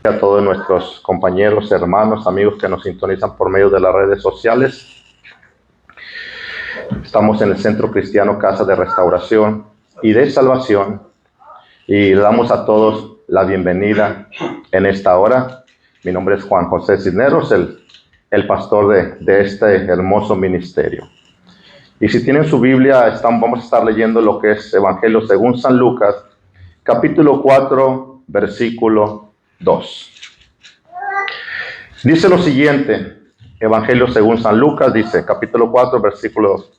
a todos nuestros compañeros, hermanos, amigos que nos sintonizan por medio de las redes sociales. Estamos en el Centro Cristiano Casa de Restauración y de Salvación y le damos a todos la bienvenida en esta hora. Mi nombre es Juan José Cisneros, el pastor de este hermoso ministerio. Y si tienen su Biblia, vamos a estar leyendo lo que es Evangelio según San Lucas, capítulo 4, versículo 2. Dice lo siguiente, Evangelio según San Lucas, dice, capítulo 4, versículo 2.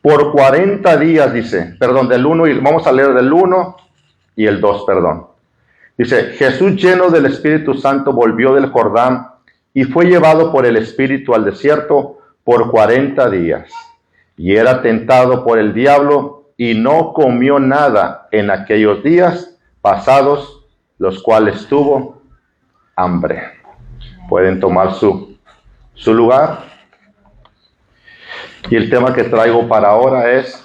Por 40 días, dice, del 1, y vamos a leer del 1 y el 2, Dice, Jesús lleno del Espíritu Santo volvió del Jordán y fue llevado por el Espíritu al desierto por 40 días. Y era tentado por el diablo y no comió nada en aquellos días pasados, los cuales tuvo hambre. Pueden tomar su lugar. Y el tema que traigo para ahora es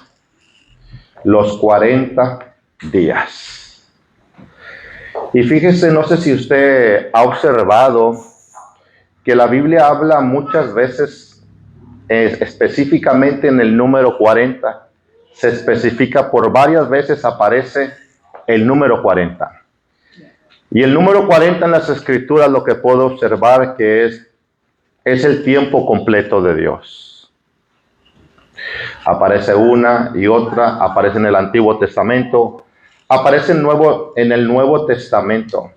los 40 días. Y fíjese, no sé si usted ha observado que la Biblia habla muchas veces, específicamente en el número 40, se especifica por varias veces, aparece el número 40. Y el número 40 en las Escrituras, lo que puedo observar que es el tiempo completo de Dios. Aparece una y otra, aparece en el Antiguo Testamento, aparece en el Nuevo Testamento.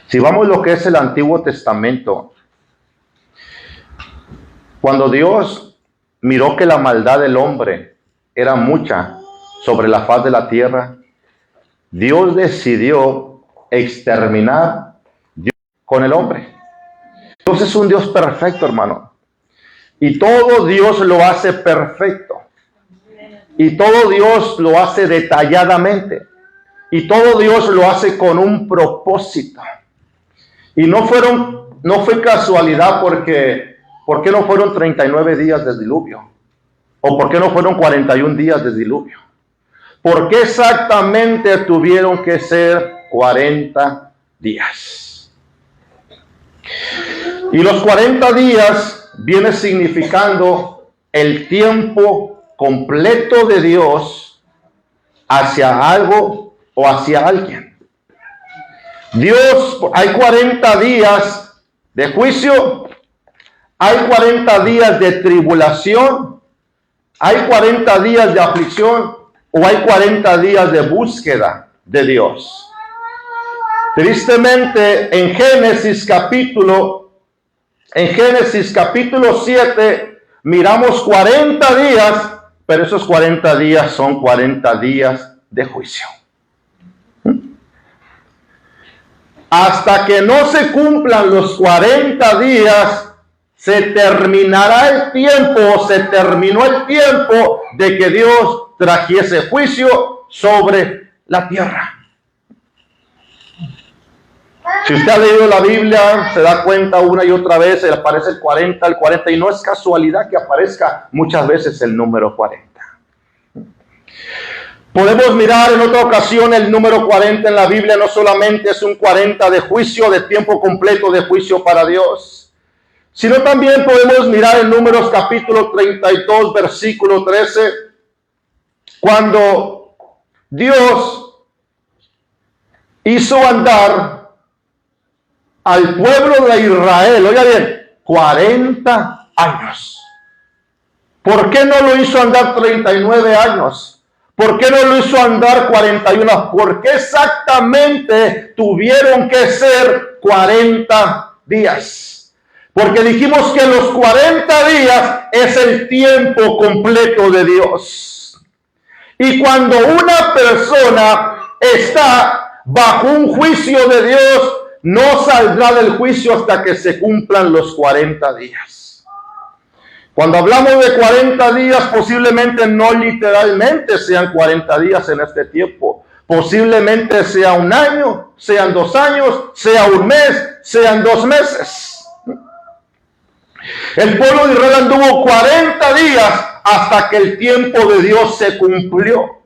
Si vamos a lo que es el Antiguo Testamento, cuando Dios miró que la maldad del hombre era mucha sobre la faz de la tierra, Dios decidió exterminar con el hombre. Dios es un Dios perfecto, hermano. Y todo Dios lo hace perfecto. Y todo Dios lo hace detalladamente. Y todo Dios lo hace con un propósito. Y no fue casualidad ¿por qué no fueron 39 días del diluvio? ¿O por qué no fueron 41 días del diluvio? ¿Por qué exactamente tuvieron que ser 40 días? Y los 40 días viene significando el tiempo completo de Dios hacia algo o hacia alguien. Dios, hay 40 días de juicio, hay 40 días de tribulación, hay 40 días de aflicción o hay 40 días de búsqueda de Dios. Tristemente, en Génesis capítulo 7, miramos 40 días, pero esos 40 días son 40 días de juicio. Hasta que no se cumplan los 40 días, se terminará el tiempo, se terminó el tiempo de que Dios trajese juicio sobre la tierra. Si usted ha leído la Biblia, se da cuenta una y otra vez, aparece el 40, y no es casualidad que aparezca muchas veces el número 40. Podemos mirar en otra ocasión el número 40 en la Biblia, no solamente es un 40 de juicio, de tiempo completo de juicio para Dios, sino también podemos mirar en Números capítulo 32, versículo 13, cuando Dios hizo andar al pueblo de Israel, oiga bien, 40 años. ¿Por qué no lo hizo andar 39 años? ¿Por qué no lo hizo andar 41? ¿Por qué exactamente tuvieron que ser 40 días? Porque dijimos que los 40 días es el tiempo completo de Dios. Y cuando una persona está bajo un juicio de Dios, no saldrá del juicio hasta que se cumplan los 40 días. Cuando hablamos de 40 días, posiblemente no literalmente sean 40 días en este tiempo. Posiblemente sea un año, sean 2 años, sea un mes, sean 2 meses. El pueblo de Israel anduvo 40 días hasta que el tiempo de Dios se cumplió.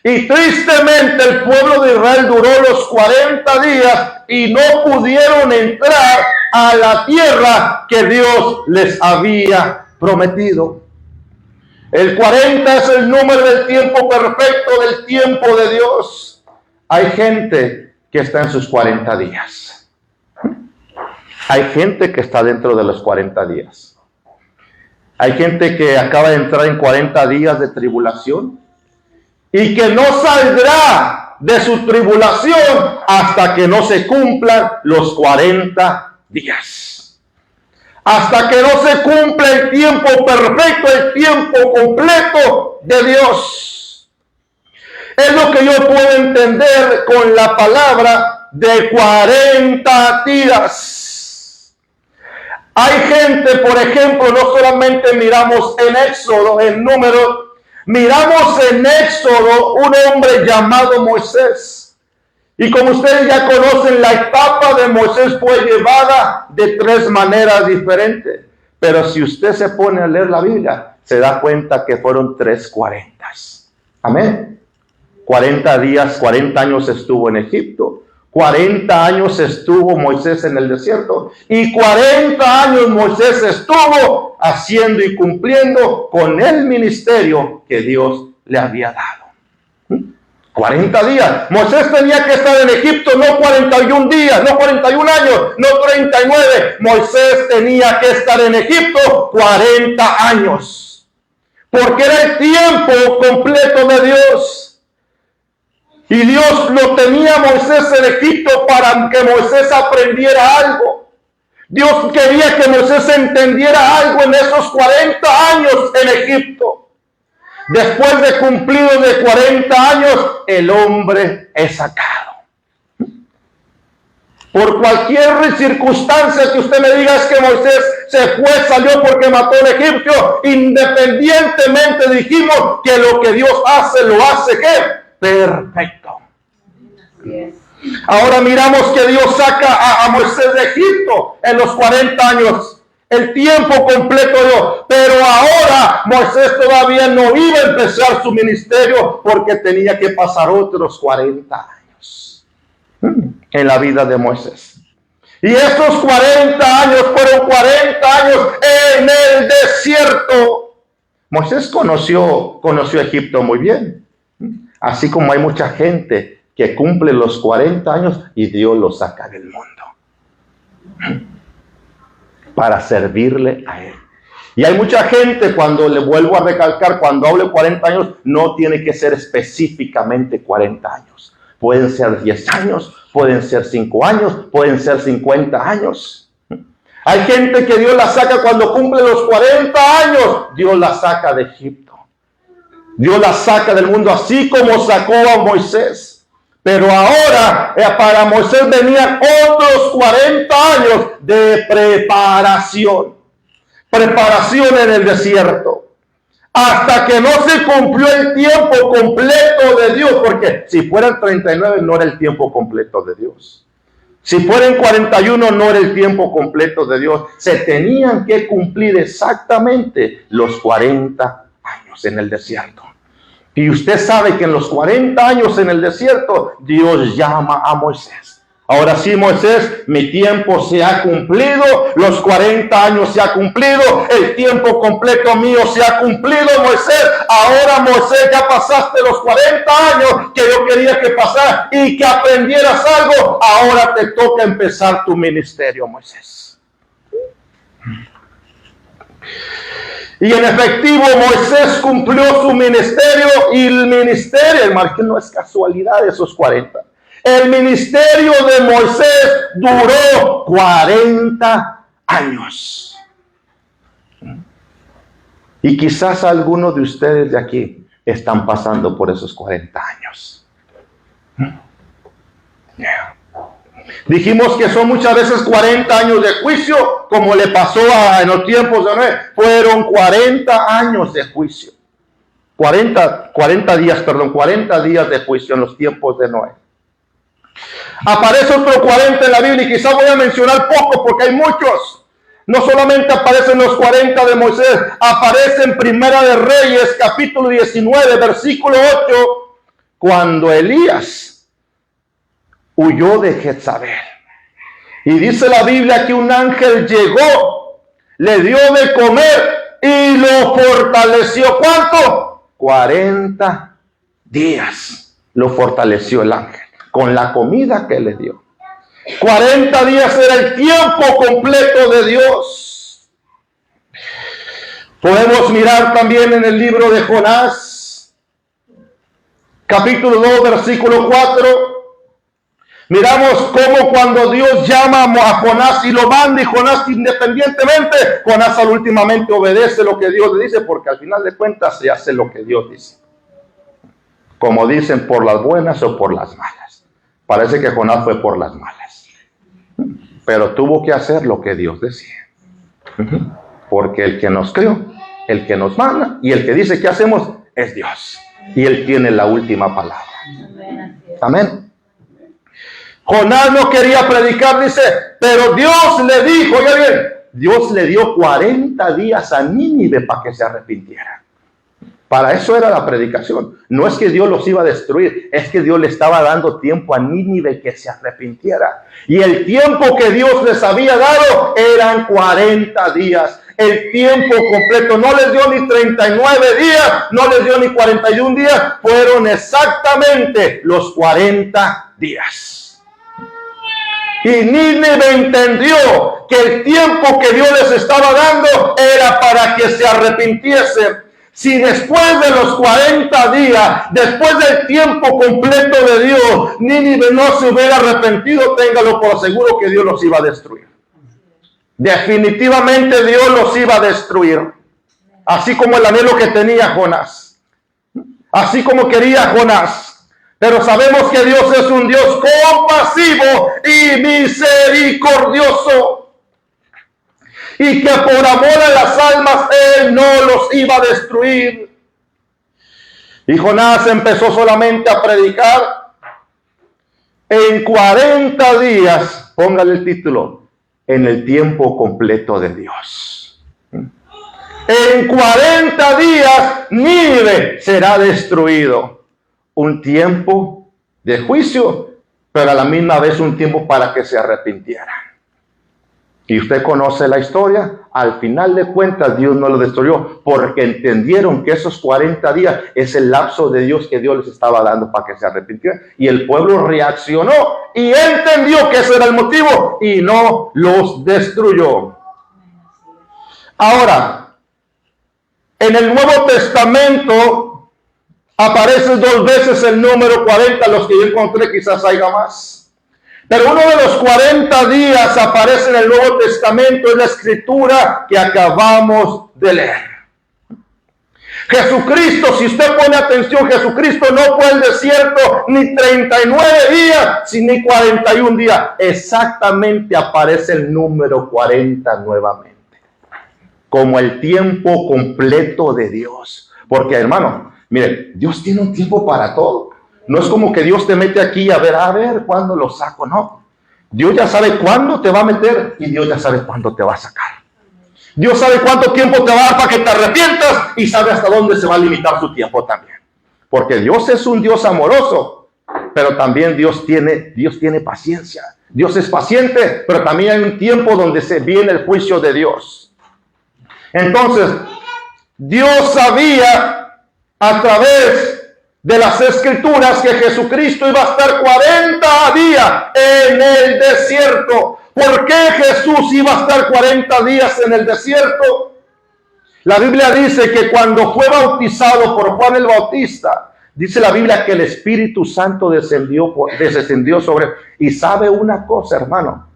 Y tristemente el pueblo de Israel duró los 40 días y no pudieron entrar a la tierra que Dios les había prometido. El 40 es el número del tiempo perfecto, del tiempo de Dios. Hay gente que está en sus 40 días. Hay gente que está dentro de los 40 días. Hay gente que acaba de entrar en 40 días de tribulación y que no saldrá de su tribulación hasta que no se cumplan los 40 días. Hasta que no se cumpla el tiempo perfecto, el tiempo completo de Dios. Es lo que yo puedo entender con la palabra de 40 días. Hay gente, por ejemplo, no solamente miramos en Éxodo, en Números, miramos en Éxodo un hombre llamado Moisés. Y como ustedes ya conocen, la etapa de Moisés fue llevada de 3 maneras diferentes. Pero si usted se pone a leer la Biblia, se da cuenta que fueron 3 40. Amén. 40 días, 40 años estuvo en Egipto. 40 años estuvo Moisés en el desierto. Y 40 años Moisés estuvo haciendo y cumpliendo con el ministerio que Dios le había dado. 40 días. Moisés tenía que estar en Egipto no 41 días, no 41 años, no 39. Moisés tenía que estar en Egipto 40 años. Porque era el tiempo completo de Dios. Y Dios lo tenía a Moisés en Egipto para que Moisés aprendiera algo. Dios quería que Moisés entendiera algo en esos 40 años en Egipto. Después de cumplidos de 40 años, el hombre es sacado. Por cualquier circunstancia que usted me diga es que Moisés se fue, salió porque mató a un egipcio, independientemente dijimos que lo que Dios hace, lo hace ¿qué? Perfecto. Ahora miramos que Dios saca a Moisés de Egipto en los 40 años, el tiempo completo de Dios. Pero ahora Moisés todavía no iba a empezar su ministerio porque tenía que pasar otros 40 años en la vida de Moisés. Y estos 40 años fueron 40 años en el desierto. Moisés conoció Egipto muy bien. Así como hay mucha gente que cumple los 40 años y Dios los saca del mundo para servirle a Él. Y hay mucha gente, cuando le vuelvo a recalcar, cuando hablo de 40 años, no tiene que ser específicamente 40 años. Pueden ser 10 años, pueden ser 5 años, pueden ser 50 años. Hay gente que Dios la saca cuando cumple los 40 años. Dios la saca de Egipto. Dios la saca del mundo así como sacó a Moisés. Pero ahora para Moisés venían otros 40 años de preparación. Preparación en el desierto. Hasta que no se cumplió el tiempo completo de Dios. Porque si fueran 39 no era el tiempo completo de Dios. Si fueran 41 no era el tiempo completo de Dios. Se tenían que cumplir exactamente los 40 años en el desierto. Y usted sabe que en los 40 años en el desierto, Dios llama a Moisés. Ahora sí, Moisés, mi tiempo se ha cumplido, los 40 años se ha cumplido, el tiempo completo mío se ha cumplido, Moisés. Ahora, Moisés, ya pasaste los 40 años que yo quería que pasara y que aprendieras algo. Ahora te toca empezar tu ministerio, Moisés. Y en efectivo Moisés cumplió su ministerio y el ministerio, hermano, que no es casualidad esos 40. El ministerio de Moisés duró 40 años. Y quizás algunos de ustedes de aquí están pasando por esos 40 años. Dijimos que son muchas veces 40 años de juicio, como le pasó en los tiempos de Noé. Fueron 40 años de juicio. 40 días de juicio en los tiempos de Noé. Aparece otro 40 en la Biblia y quizás voy a mencionar poco porque hay muchos. No solamente aparecen los 40 de Moisés, aparece en Primera de Reyes, capítulo 19, versículo 8. cuando Elías huyó de Jezabel. Y dice la Biblia que un ángel llegó, le dio de comer y lo fortaleció. ¿Cuánto? 40 días lo fortaleció el ángel con la comida que le dio. 40 días era el tiempo completo de Dios. Podemos mirar también en el libro de Jonás, capítulo 2, versículo 4. Miramos cómo cuando Dios llama a Jonás y lo manda, y Jonás independientemente, Jonás últimamente obedece lo que Dios le dice, porque al final de cuentas se hace lo que Dios dice. Como dicen, por las buenas o por las malas. Parece que Jonás fue por las malas. Pero tuvo que hacer lo que Dios decía. Porque el que nos creó, el que nos manda y el que dice qué hacemos es Dios. Y Él tiene la última palabra. Amén. Jonás no quería predicar, dice, pero Dios le dijo, ya bien, Dios le dio 40 días a Nínive para que se arrepintiera. Para eso era la predicación. No es que Dios los iba a destruir, es que Dios le estaba dando tiempo a Nínive que se arrepintiera. Y el tiempo que Dios les había dado eran 40 días. El tiempo completo, no les dio ni 39 días, no les dio ni 41 días, fueron exactamente los 40 días. Y Nínive entendió que el tiempo que Dios les estaba dando era para que se arrepintiesen. Si después de los 40 días, después del tiempo completo de Dios, Nínive no se hubiera arrepentido, téngalo por seguro que Dios los iba a destruir. Definitivamente Dios los iba a destruir. Así como el anhelo que tenía Jonás. Así como quería Jonás. Pero sabemos que Dios es un Dios compasivo y misericordioso. Y que por amor a las almas Él no los iba a destruir. Y Jonás empezó solamente a predicar. En 40 días, póngale el título, en el tiempo completo de Dios. En 40 días Nínive será destruido. Un tiempo de juicio, pero a la misma vez un tiempo para que se arrepintieran. Y usted conoce la historia. Al final de cuentas Dios no lo destruyó porque entendieron que esos 40 días es el lapso de Dios que Dios les estaba dando para que se arrepintieran. Y el pueblo reaccionó y entendió que ese era el motivo y no los destruyó. Ahora, en el Nuevo Testamento aparece 2 veces el número 40, los que yo encontré, quizás haya más. Pero uno de los 40 días aparece en el Nuevo Testamento, es la escritura que acabamos de leer. Jesucristo, si usted pone atención, Jesucristo no fue al desierto ni 39 días, ni 41 días. Exactamente aparece el número 40 nuevamente. Como el tiempo completo de Dios. Porque, hermano, mire, Dios tiene un tiempo para todo. No es como que Dios te mete aquí a ver cuándo lo saco, no. Dios ya sabe cuándo te va a meter y Dios ya sabe cuándo te va a sacar. Dios sabe cuánto tiempo te va a dar para que te arrepientas y sabe hasta dónde se va a limitar su tiempo también. Porque Dios es un Dios amoroso, pero también Dios tiene paciencia. Dios es paciente, pero también hay un tiempo donde se viene el juicio de Dios. Entonces, Dios sabía a través de las escrituras que Jesucristo iba a estar 40 días en el desierto. ¿Por qué Jesús iba a estar 40 días en el desierto? La Biblia dice que cuando fue bautizado por Juan el Bautista, dice la Biblia que el Espíritu Santo descendió sobre él. Y sabe una cosa, hermano,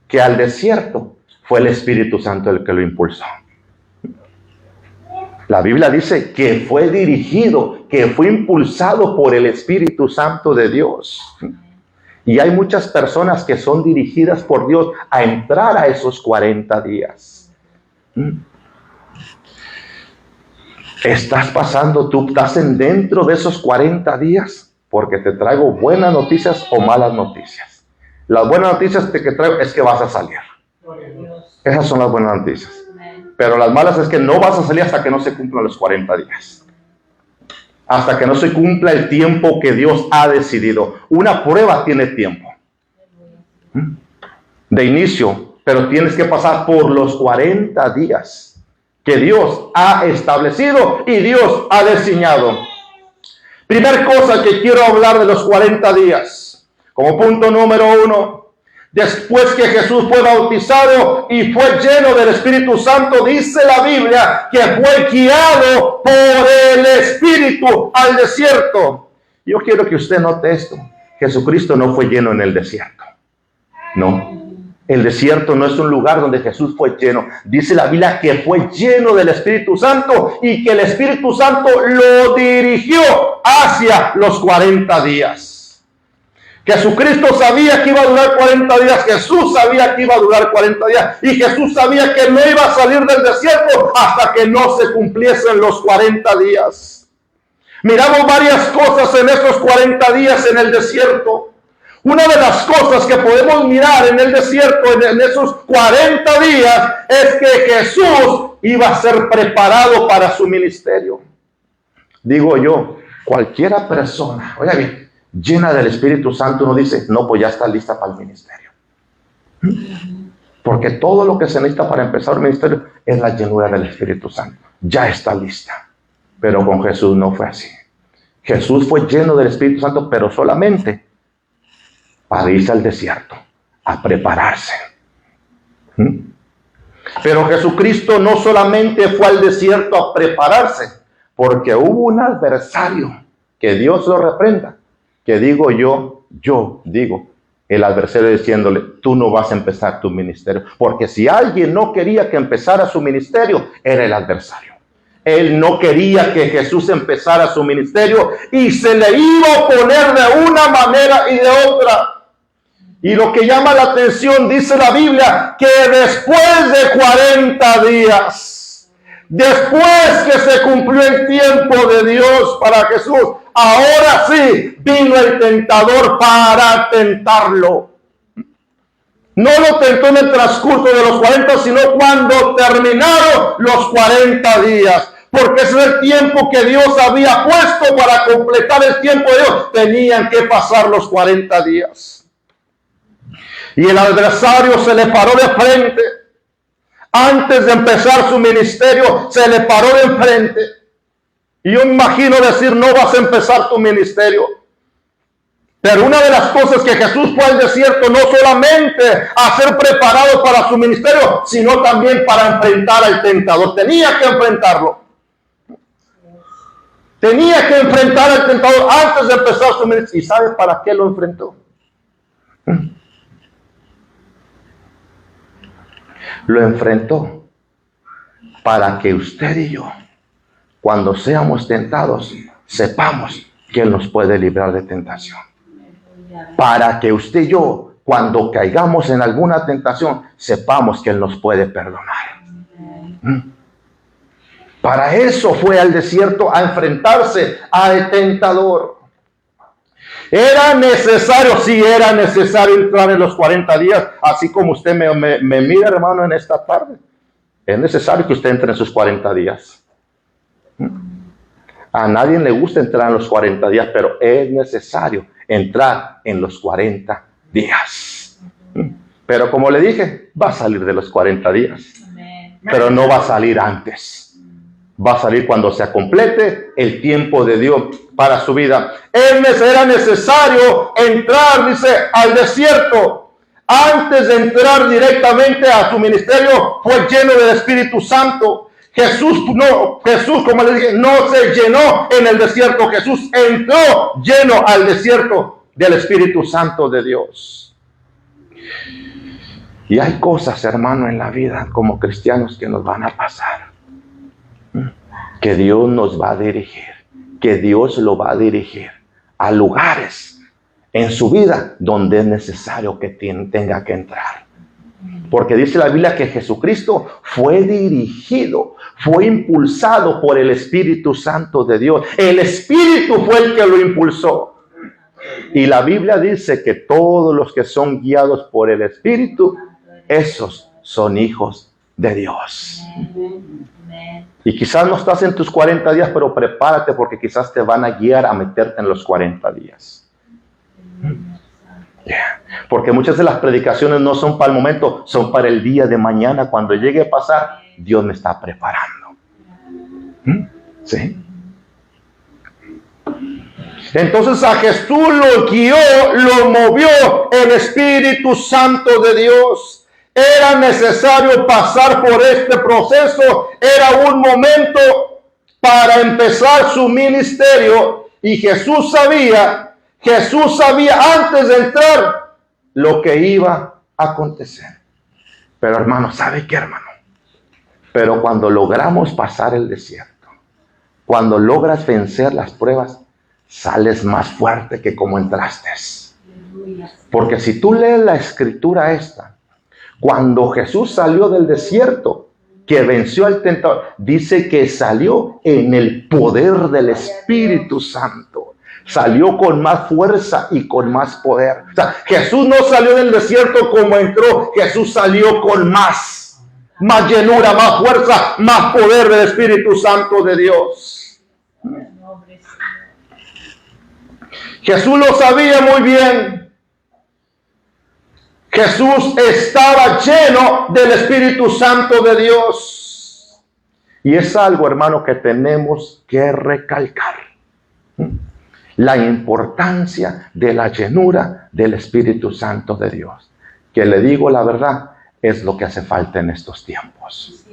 que al desierto fue el Espíritu Santo el que lo impulsó. La Biblia dice que fue dirigido, que fue impulsado por el Espíritu Santo de Dios. Y hay muchas personas que son dirigidas por Dios a entrar a esos 40 días. ¿Estás pasando, tú estás dentro de esos 40 días? Porque te traigo buenas noticias o malas noticias. Las buenas noticias que traigo es que vas a salir. Esas son las buenas noticias. Pero las malas es que no vas a salir hasta que no se cumplan los 40 días. hasta que no se cumpla el tiempo que Dios ha decidido. Una prueba tiene tiempo de inicio, pero tienes que pasar por los 40 días que Dios ha establecido y Dios ha diseñado. Primera cosa que quiero hablar de los 40 días, como punto número 1. Después que Jesús fue bautizado y fue lleno del Espíritu Santo, dice la Biblia que fue guiado por el Espíritu al desierto. Yo quiero que usted note esto. Jesucristo no fue lleno en el desierto. No. El desierto no es un lugar donde Jesús fue lleno. Dice la Biblia que fue lleno del Espíritu Santo y que el Espíritu Santo lo dirigió hacia los 40 días. Jesucristo sabía que iba a durar 40 días. Jesús sabía que iba a durar 40 días. Y Jesús sabía que no iba a salir del desierto hasta que no se cumpliesen los 40 días. Miramos varias cosas en esos 40 días en el desierto. Una de las cosas que podemos mirar en el desierto, en esos 40 días, es que Jesús iba a ser preparado para su ministerio. Digo yo, cualquiera persona, oiga bien, llena del Espíritu Santo, uno dice, no, pues ya está lista para el ministerio. Porque todo lo que se necesita para empezar el ministerio es la llenura del Espíritu Santo. Ya está lista. Pero con Jesús no fue así. Jesús fue lleno del Espíritu Santo, pero solamente para irse al desierto, a prepararse. Pero Jesucristo no solamente fue al desierto a prepararse, porque hubo un adversario, que Dios lo reprenda, que digo yo digo, el adversario diciéndole, tú no vas a empezar tu ministerio. Porque si alguien no quería que empezara su ministerio, era el adversario. Él no quería que Jesús empezara su ministerio y se le iba a oponer de una manera y de otra. Y lo que llama la atención, dice la Biblia, que después de 40 días, después que se cumplió el tiempo de Dios para Jesús, ahora sí vino el tentador para tentarlo. No lo tentó en el transcurso de los 40, sino cuando terminaron los 40 días. Porque ese es el tiempo que Dios había puesto para completar el tiempo de Dios. Tenían que pasar los 40 días. Y el adversario se le paró de frente. Antes de empezar su ministerio, se le paró de enfrente. Y yo me imagino decir, no vas a empezar tu ministerio. Pero una de las cosas que Jesús fue al desierto, no solamente a ser preparado para su ministerio, sino también para enfrentar al tentador. Tenía que enfrentarlo. Tenía que enfrentar al tentador antes de empezar su ministerio. ¿Y sabe para qué lo enfrentó? Lo enfrentó para que usted y yo, cuando seamos tentados, sepamos que Él nos puede librar de tentación. Para que usted y yo, cuando caigamos en alguna tentación, sepamos que Él nos puede perdonar. Para eso fue al desierto, a enfrentarse al tentador. Era necesario, sí era necesario entrar en los 40 días, así como usted me mira, hermano, en esta tarde. Es necesario que usted entre en sus 40 días. A nadie le gusta entrar en los 40 días, pero es necesario entrar en los 40 días. Pero como le dije, va a salir de los 40 días, pero no va a salir antes. Va a salir cuando se complete el tiempo de Dios para su vida. Era necesario entrar, dice, al desierto. Antes de entrar directamente a su ministerio, fue lleno del Espíritu Santo. Jesús, como le dije, no se llenó en el desierto. Jesús entró lleno al desierto del Espíritu Santo de Dios. Y hay cosas, hermano, en la vida como cristianos que nos van a pasar. Que Dios nos va a dirigir, que Dios lo va a dirigir a lugares en su vida donde es necesario que tenga que entrar. Porque dice la Biblia que Jesucristo fue dirigido, fue impulsado por el Espíritu Santo de Dios. El Espíritu fue el que lo impulsó. Y la Biblia dice que todos los que son guiados por el Espíritu, esos son hijos de Dios. Y quizás no estás en tus 40 días, pero prepárate porque quizás te van a guiar a meterte en los 40 días. Porque muchas de las predicaciones no son para el momento, son para el día de mañana. Cuando llegue a pasar, Dios me está preparando. ¿Sí? Entonces a Jesús lo guió, lo movió el Espíritu Santo de Dios. Era necesario pasar por este proceso. Era un momento para empezar su ministerio. Y Jesús sabía antes de entrar lo que iba a acontecer. Pero hermano, ¿sabe qué, hermano? Pero cuando logramos pasar el desierto, cuando logras vencer las pruebas, sales más fuerte que como entraste. Porque si tú lees la escritura esta, cuando Jesús salió del desierto, que venció al tentador, dice que salió en el poder del Espíritu Santo. Salió con más fuerza y con más poder. O sea, Jesús no salió del desierto como entró. Jesús salió con más llenura, más fuerza, más poder del Espíritu Santo de Dios. Jesús lo sabía muy bien. Jesús estaba lleno del Espíritu Santo de Dios. Y es algo, hermano, que tenemos que recalcar. La importancia de la llenura del Espíritu Santo de Dios. Que le digo la verdad, es lo que hace falta en estos tiempos.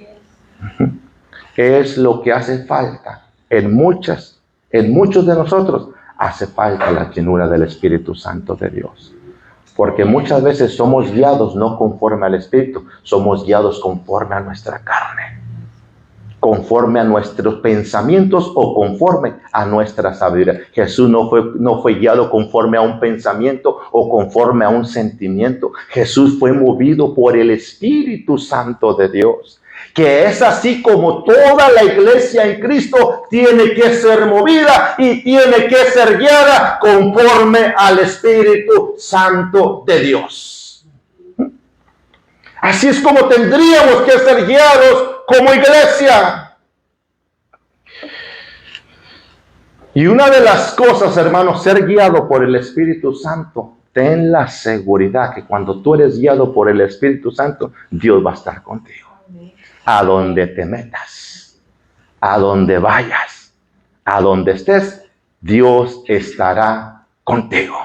Es lo que hace falta en muchos de nosotros. Hace falta la llenura del Espíritu Santo de Dios. Porque muchas veces somos guiados no conforme al Espíritu, somos guiados conforme a nuestra carne, conforme a nuestros pensamientos o conforme a nuestra sabiduría. Jesús no fue guiado conforme a un pensamiento o conforme a un sentimiento. Jesús fue movido por el Espíritu Santo de Dios. Que es así como toda la iglesia en Cristo tiene que ser movida y tiene que ser guiada conforme al Espíritu Santo de Dios. Así es como tendríamos que ser guiados como iglesia. Y una de las cosas, hermanos, ser guiado por el Espíritu Santo, ten la seguridad que cuando tú eres guiado por el Espíritu Santo, Dios va a estar contigo. A donde te metas, a donde vayas, a donde estés, Dios estará contigo.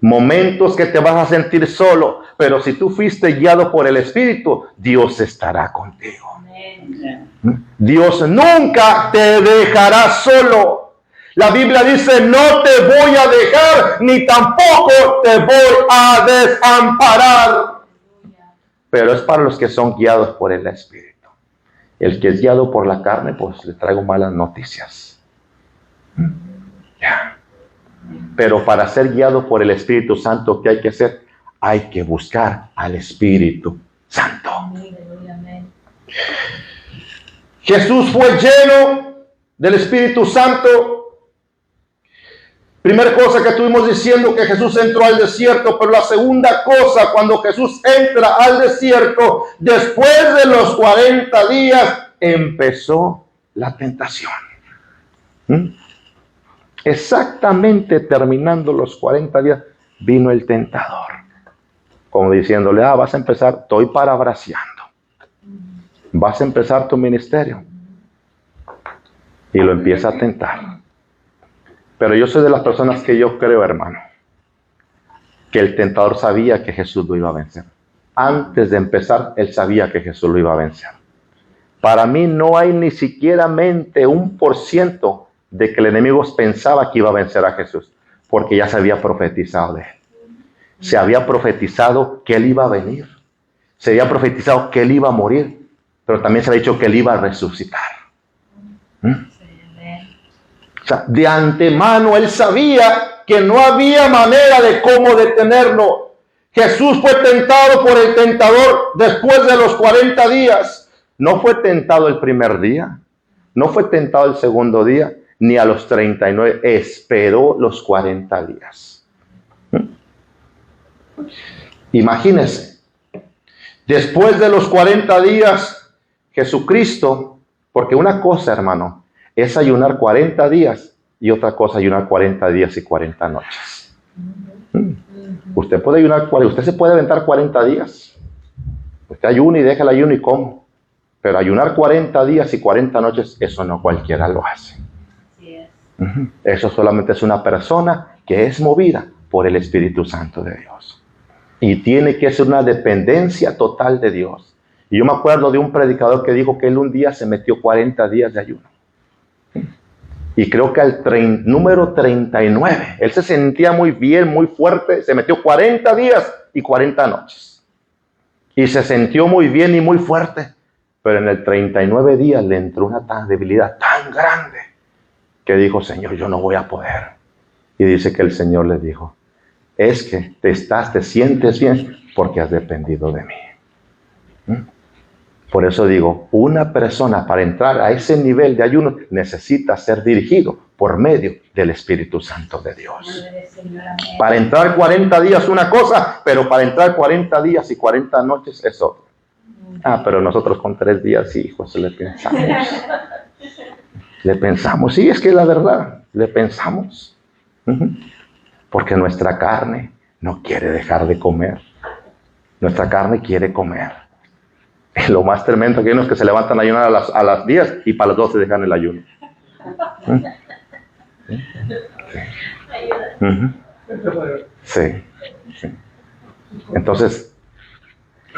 Momentos que te vas a sentir solo, pero si tú fuiste guiado por el Espíritu, Dios estará contigo. Amén. Dios nunca te dejará solo. La Biblia dice, no te voy a dejar, ni tampoco te voy a desamparar. Pero es para los que son guiados por el Espíritu. El que es guiado por la carne, pues le traigo malas noticias. Pero para ser guiado por el Espíritu Santo, ¿qué hay que hacer? Hay que buscar al Espíritu Santo. Jesús fue lleno del Espíritu Santo. Primera cosa que estuvimos diciendo, que Jesús entró al desierto, pero la segunda cosa, cuando Jesús entra al desierto, después de los 40 días, empezó la tentación. Exactamente terminando los 40 días, vino el tentador. Como diciéndole, vas a empezar, estoy parafraseando. Vas a empezar tu ministerio. Y lo empieza a tentar. Pero yo soy de las personas que yo creo, hermano, que el tentador sabía que Jesús lo iba a vencer. Antes de empezar, él sabía que Jesús lo iba a vencer. Para mí no hay ni siquiera 1% de que el enemigo pensaba que iba a vencer a Jesús, porque ya se había profetizado de él. Se había profetizado que él iba a venir. Se había profetizado que él iba a morir, pero también se había dicho que él iba a resucitar. O sea, de antemano él sabía que no había manera de cómo detenerlo. Jesús fue tentado por el tentador después de los 40 días. No fue tentado el primer día, no fue tentado el segundo día, ni a los 39. Esperó los 40 días. Imagínense, Después de los 40 días, Jesucristo, porque una cosa, hermano, es ayunar 40 días y otra cosa ayunar 40 días y 40 noches. Usted puede ayunar, usted se puede aventar 40 días. Usted ayuna y deja el ayuno y come. Pero ayunar 40 días y 40 noches, eso no cualquiera lo hace. Eso solamente es una persona que es movida por el Espíritu Santo de Dios. Y tiene que ser una dependencia total de Dios. Y yo me acuerdo de un predicador que dijo que él un día se metió 40 días de ayuno. Y creo que al número 39, él se sentía muy bien, muy fuerte, se metió 40 días y 40 noches. Y se sintió muy bien y muy fuerte. Pero en el 39 días le entró una debilidad tan grande que dijo, Señor, yo no voy a poder. Y dice que el Señor le dijo, es que te sientes bien porque has dependido de mí. Por eso digo, una persona para entrar a ese nivel de ayuno necesita ser dirigido por medio del Espíritu Santo de Dios. Para entrar 40 días una cosa, pero para entrar 40 días y 40 noches es otra. Pero nosotros con 3 días, hijos, le pensamos, sí, es que es la verdad, le pensamos. Porque nuestra carne no quiere dejar de comer. Nuestra carne quiere comer. Lo más tremendo que hay unos que se levantan a ayunar a las 10 y para las 12 dejan el ayuno. Sí. Entonces,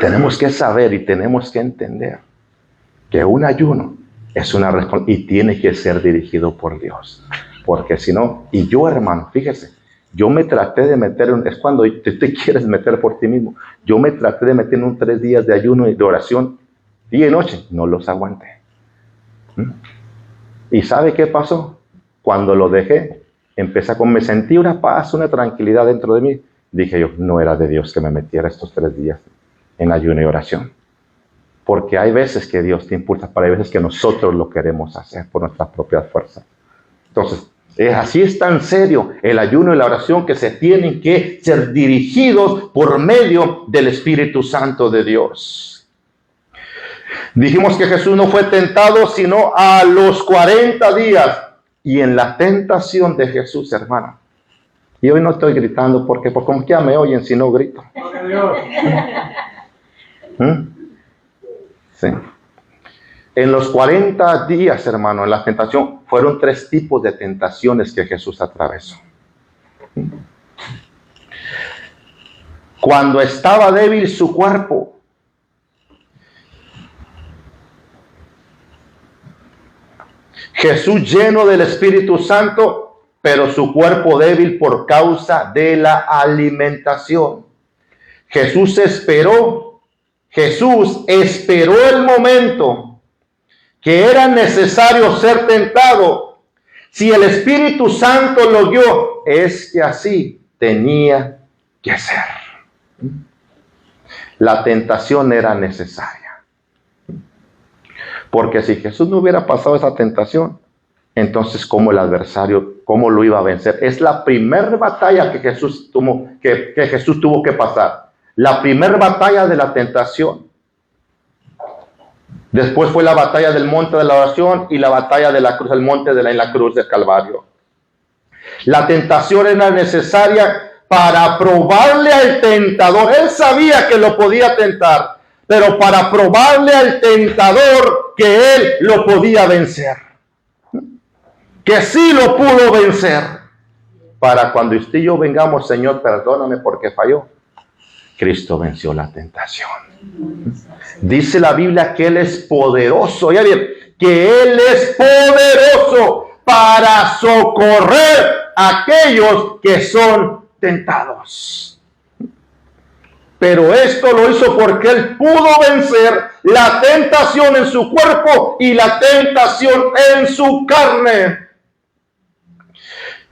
tenemos que saber y tenemos que entender que un ayuno es una responsabilidad y tiene que ser dirigido por Dios. Porque si no, y yo, hermano, fíjese, yo me traté de meter, es cuando te quieres meter por ti mismo. Yo me traté de meter en un 3 días de ayuno y de oración, día y noche, no los aguanté. ¿Y sabe qué pasó? Cuando lo dejé, me sentí una paz, una tranquilidad dentro de mí. Dije yo, no era de Dios que me metiera estos 3 días en ayuno y oración. Porque hay veces que Dios te impulsa, pero hay veces que nosotros lo queremos hacer por nuestras propias fuerzas. Entonces, así es tan serio el ayuno y la oración que se tienen que ser dirigidos por medio del Espíritu Santo de Dios. Dijimos que Jesús no fue tentado sino a los 40 días. Y en la tentación de Jesús, hermano. Y hoy no estoy gritando porque como que ya me oyen si no grito. Sí. En los 40 días, hermano, en la tentación, fueron 3 tipos de tentaciones que Jesús atravesó. Cuando estaba débil su cuerpo, Jesús lleno del Espíritu Santo, pero su cuerpo débil por causa de la alimentación. Jesús esperó el momento que era necesario ser tentado. Si el Espíritu Santo lo guió, es que así tenía que ser. La tentación era necesaria. Porque si Jesús no hubiera pasado esa tentación, entonces ¿cómo el adversario, cómo lo iba a vencer? Es la primera batalla que Jesús tuvo que pasar. La primera batalla de la tentación. Después fue la batalla del monte de la oración y la batalla de la cruz, el monte en la cruz del Calvario. La tentación era necesaria para probarle al tentador. Él sabía que lo podía tentar, pero para probarle al tentador que él lo podía vencer. Que sí lo pudo vencer. Para cuando usted y yo vengamos, Señor, perdóname porque falló. Cristo venció la tentación. Dice la Biblia que Él es poderoso. Ya bien, que Él es poderoso para socorrer a aquellos que son tentados. Pero esto lo hizo porque Él pudo vencer la tentación en su cuerpo y la tentación en su carne.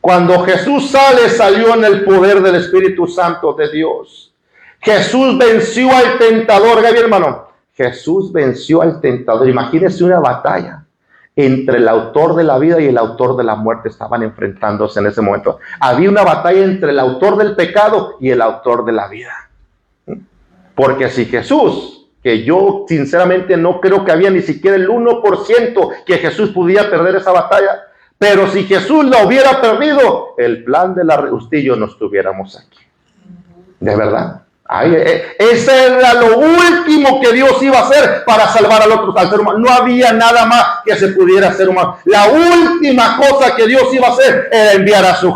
Cuando Jesús salió en el poder del Espíritu Santo de Dios. Jesús venció al tentador, Gaby, hermano. Jesús venció al tentador. Imagínense una batalla entre el autor de la vida y el autor de la muerte. Estaban enfrentándose en ese momento. Había una batalla entre el autor del pecado y el autor de la vida. Porque si Jesús que yo sinceramente no creo que había ni siquiera el 1% que Jesús pudiera perder esa batalla. Pero si Jesús la hubiera perdido, el plan de la Justillo no estuviéramos aquí. De verdad. Ese era lo último que Dios iba a hacer para salvar al ser humano. No había nada más que se pudiera hacer humano. La última cosa que Dios iba a hacer era enviar a su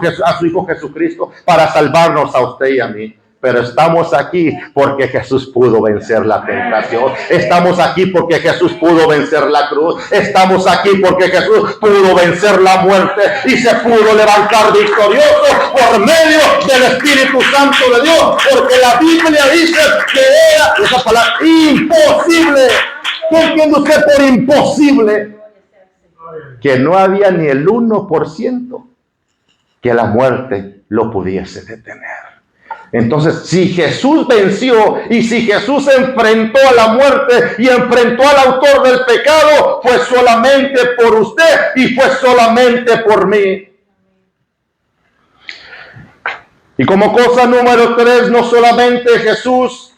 Hijo Jesucristo para salvarnos a usted y a mí. Pero estamos aquí porque Jesús pudo vencer la tentación. Estamos aquí porque Jesús pudo vencer la cruz. Estamos aquí porque Jesús pudo vencer la muerte y se pudo levantar victorioso por medio del Espíritu Santo de Dios. Porque la Biblia dice que era esa palabra imposible. ¿Qué entiende usted por imposible? Que no había ni el 1% que la muerte lo pudiese detener. Entonces, si Jesús venció y si Jesús enfrentó a la muerte y enfrentó al autor del pecado, fue solamente por usted y fue solamente por mí. Y como cosa número 3, no solamente Jesús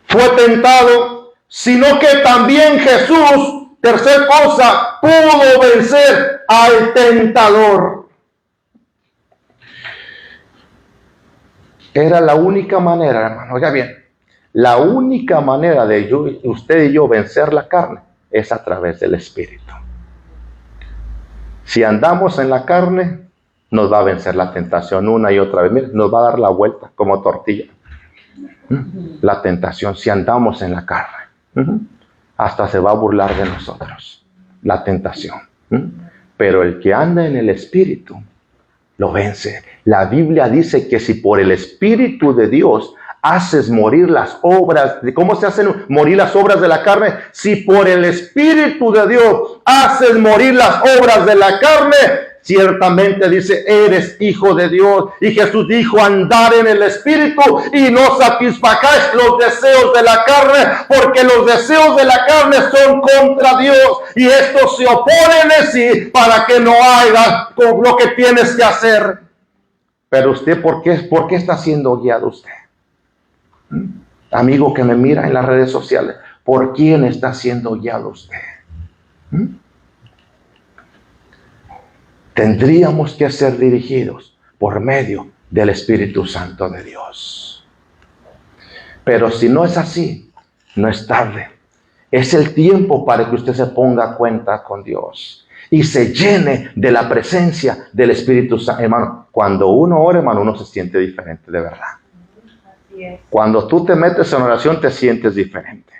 fue tentado, sino que también Jesús, tercer cosa, pudo vencer al tentador. Era la única manera, hermano, oiga bien, la única manera de usted y yo vencer la carne es a través del Espíritu. Si andamos en la carne, nos va a vencer la tentación una y otra vez. Mire, nos va a dar la vuelta como tortilla. La tentación, si andamos en la carne, hasta se va a burlar de nosotros, la tentación. Pero el que anda en el Espíritu, lo vence. La Biblia dice que si por el Espíritu de Dios haces morir las obras, ¿cómo se hacen morir las obras de la carne? Si por el Espíritu de Dios haces morir las obras de la carne, ciertamente dice, eres hijo de Dios. Y Jesús dijo, andar en el Espíritu y no satisfagáis los deseos de la carne, porque los deseos de la carne son contra Dios y estos se oponen en sí para que no hagas con lo que tienes que hacer. Pero usted, ¿por qué está siendo guiado usted? Amigo que me mira en las redes sociales, ¿por quién está siendo guiado usted? Tendríamos que ser dirigidos por medio del Espíritu Santo de Dios. Pero si no es así, no es tarde. Es el tiempo para que usted se ponga a cuenta con Dios y se llene de la presencia del Espíritu Santo. Hermano, cuando uno ora, hermano, uno se siente diferente, de verdad. Cuando tú te metes en oración, te sientes diferente.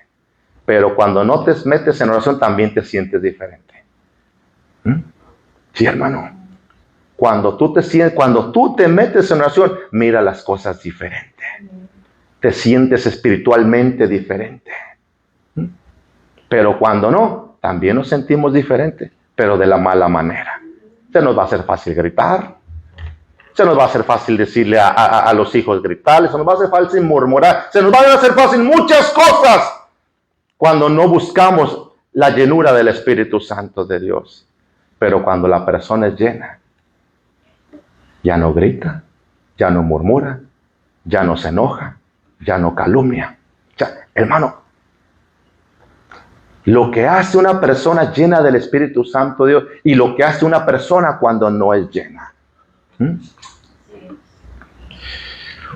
Pero cuando no te metes en oración, también te sientes diferente. Sí, hermano. Cuando tú te metes en oración, mira las cosas diferente. Te sientes espiritualmente diferente. Pero cuando no, también nos sentimos diferentes, pero de la mala manera. Se nos va a hacer fácil gritar. Se nos va a hacer fácil decirle a los hijos gritarles. Se nos va a hacer fácil murmurar. Se nos van a hacer fácil muchas cosas cuando no buscamos la llenura del Espíritu Santo de Dios. Pero cuando la persona es llena, ya no grita, ya no murmura, ya no se enoja, ya no calumnia. Hermano, lo que hace una persona llena del Espíritu Santo de Dios y lo que hace una persona cuando no es llena.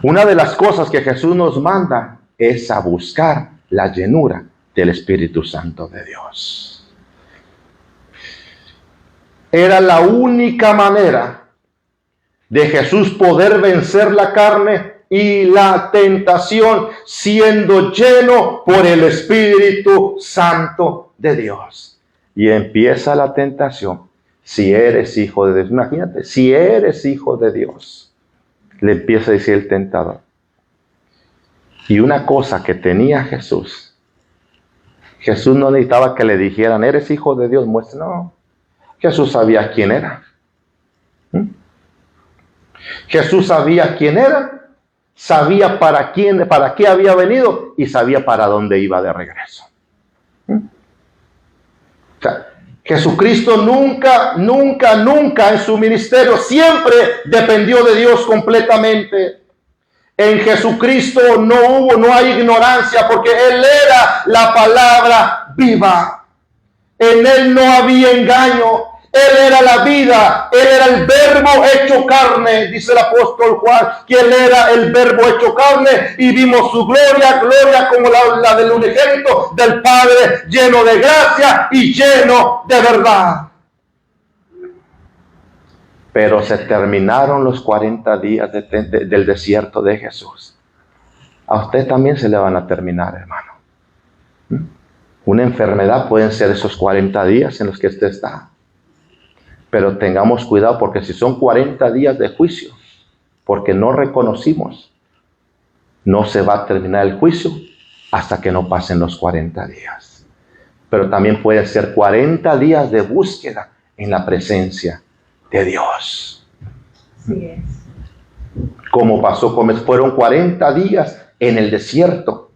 Una de las cosas que Jesús nos manda es a buscar la llenura del Espíritu Santo de Dios. Era la única manera de Jesús poder vencer la carne y la tentación, siendo lleno por el Espíritu Santo de Dios. Y empieza la tentación. Si eres hijo de Dios, imagínate, si eres hijo de Dios, le empieza a decir el tentador. Y una cosa que tenía Jesús no necesitaba que le dijeran, eres hijo de Dios, no. Jesús sabía quién era. Jesús sabía quién era, sabía para qué había venido y sabía para dónde iba de regreso. O sea, Jesucristo nunca en su ministerio siempre dependió de Dios completamente. En Jesucristo no hay ignorancia, porque Él era la palabra viva. En Él no había engaño. Él era la vida, Él era el verbo hecho carne, dice el apóstol Juan, que Él era el verbo hecho carne, y vimos su gloria como la del unigénito del Padre, lleno de gracia y lleno de verdad. Pero se terminaron los 40 días del desierto de Jesús. A usted también se le van a terminar, hermano. Una enfermedad pueden ser esos 40 días en los que usted está. Pero tengamos cuidado, porque si son 40 días de juicio, porque no reconocimos, no se va a terminar el juicio hasta que no pasen los 40 días. Pero también puede ser 40 días de búsqueda en la presencia de Dios. Así es. Como pasó, como fueron 40 días en el desierto,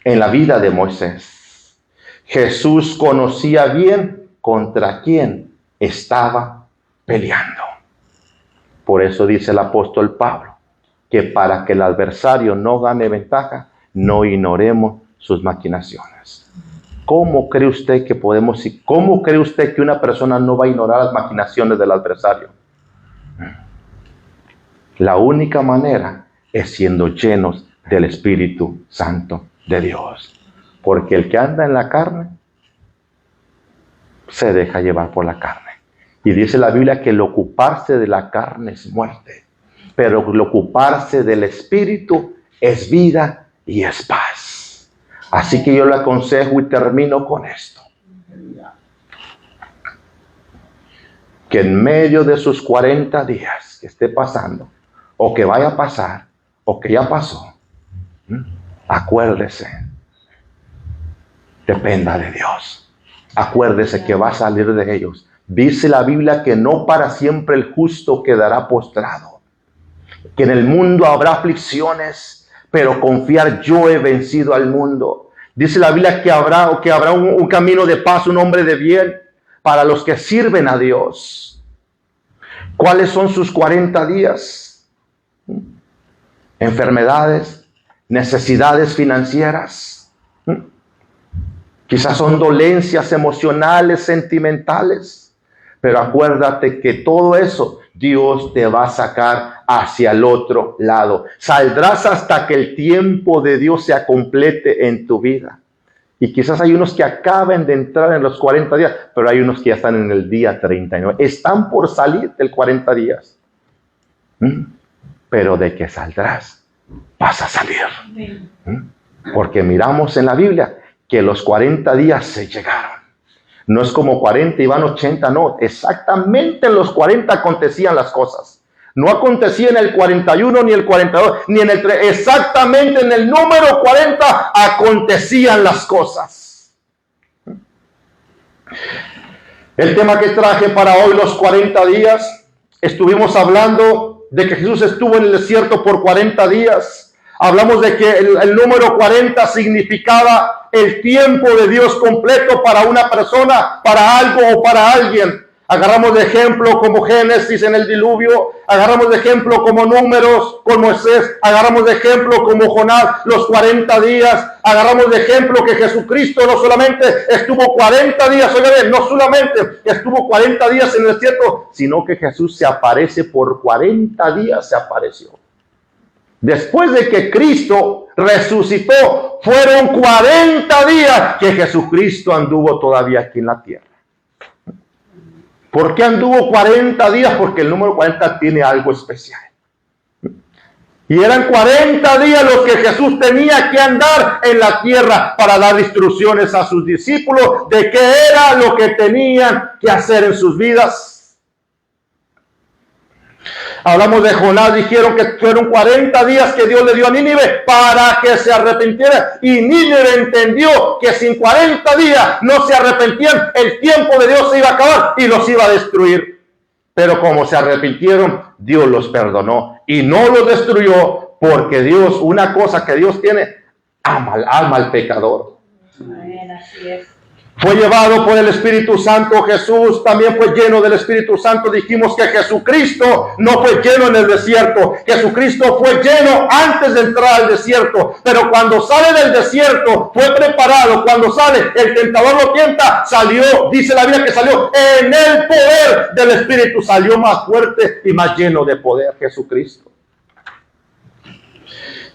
en la vida de Moisés. Jesús conocía bien contra quién estaba peleando. Por eso dice el apóstol Pablo, que para que el adversario no gane ventaja, no ignoremos sus maquinaciones. ¿Cómo cree usted que una persona no va a ignorar las maquinaciones del adversario? La única manera es siendo llenos del Espíritu Santo de Dios. Porque el que anda en la carne se deja llevar por la carne. Y dice la Biblia que el ocuparse de la carne es muerte, pero el ocuparse del Espíritu es vida y es paz. Así que yo le aconsejo, y termino con esto, que en medio de sus 40 días que esté pasando, o que vaya a pasar, o que ya pasó, acuérdese, dependa de Dios. Acuérdese que va a salir de ellos. Dice la Biblia que no para siempre el justo quedará postrado, que en el mundo habrá aflicciones, pero confiar, yo he vencido al mundo. Dice la Biblia que habrá un camino de paz, un hombre de bien para los que sirven a Dios. ¿Cuáles son sus 40 días? Enfermedades, necesidades financieras, quizás son dolencias emocionales, sentimentales. Pero acuérdate que todo eso Dios te va a sacar hacia el otro lado. Saldrás hasta que el tiempo de Dios se complete en tu vida. Y quizás hay unos que acaben de entrar en los 40 días, pero hay unos que ya están en el día 39. Están por salir del 40 días. Pero de que saldrás, vas a salir. Porque miramos en la Biblia que los 40 días se llegaron. No es como 40 y van 80, no. Exactamente en los 40 acontecían las cosas. No acontecía en el 41 ni el 42, ni en el 3. Exactamente en el número 40 acontecían las cosas. El tema que traje para hoy, los 40 días, estuvimos hablando de que Jesús estuvo en el desierto por 40 días. Hablamos de que el número 40 significaba el tiempo de Dios completo para una persona, para algo o para alguien. Agarramos de ejemplo como Génesis en el diluvio, agarramos de ejemplo como Números con Moisés, agarramos de ejemplo como Jonás los 40 días, agarramos de ejemplo que Jesucristo no solamente estuvo 40 días, no solamente estuvo 40 días en el desierto, sino que Jesús se aparece por 40 días, se apareció. Después de que Cristo resucitó, fueron 40 días que Jesucristo anduvo todavía aquí en la tierra. ¿Por qué anduvo 40 días? Porque el número 40 tiene algo especial. Y eran 40 días los que Jesús tenía que andar en la tierra para dar instrucciones a sus discípulos de qué era lo que tenían que hacer en sus vidas. Hablamos de Jonás, dijeron que fueron 40 días que Dios le dio a Nínive para que se arrepintiera. Y Nínive entendió que sin 40 días no se arrepentían, el tiempo de Dios se iba a acabar y los iba a destruir. Pero como se arrepintieron, Dios los perdonó y no los destruyó, porque Dios, una cosa que Dios tiene, ama al pecador. Así es. Fue llevado por el Espíritu Santo. Jesús también fue lleno del Espíritu Santo. Dijimos que Jesucristo no fue lleno en el desierto. Jesucristo fue lleno antes de entrar al desierto. Pero cuando sale del desierto, fue preparado. Cuando sale, el tentador lo tienta. Salió, dice la Biblia que salió en el poder del Espíritu. Salió más fuerte y más lleno de poder Jesucristo.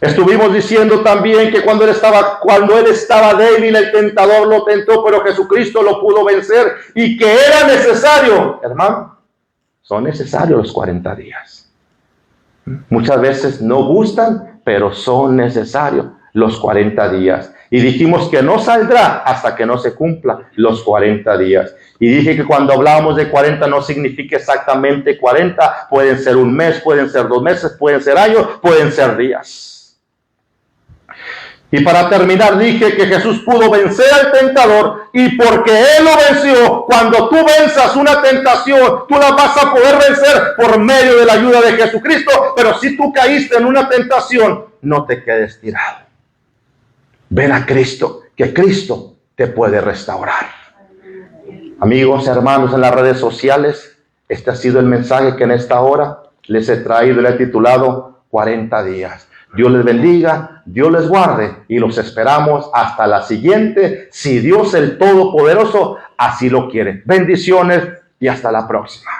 Estuvimos diciendo también que cuando él estaba débil, el tentador lo tentó, pero Jesucristo lo pudo vencer y que era necesario, hermano, son necesarios los 40 días. Muchas veces no gustan, pero son necesarios los 40 días. Y dijimos que no saldrá hasta que no se cumpla los 40 días. Y dije que cuando hablábamos de 40 no significa exactamente 40, pueden ser un mes, pueden ser 2 meses, pueden ser años, pueden ser días. Y para terminar dije que Jesús pudo vencer al tentador y porque Él lo venció, cuando tú venzas una tentación, tú la vas a poder vencer por medio de la ayuda de Jesucristo. Pero si tú caíste en una tentación, no te quedes tirado. Ven a Cristo, que Cristo te puede restaurar. Amigos, hermanos en las redes sociales, este ha sido el mensaje que en esta hora les he traído y le he titulado 40 días. Dios les bendiga, Dios les guarde y los esperamos hasta la siguiente, si Dios el Todopoderoso así lo quiere. Bendiciones y hasta la próxima.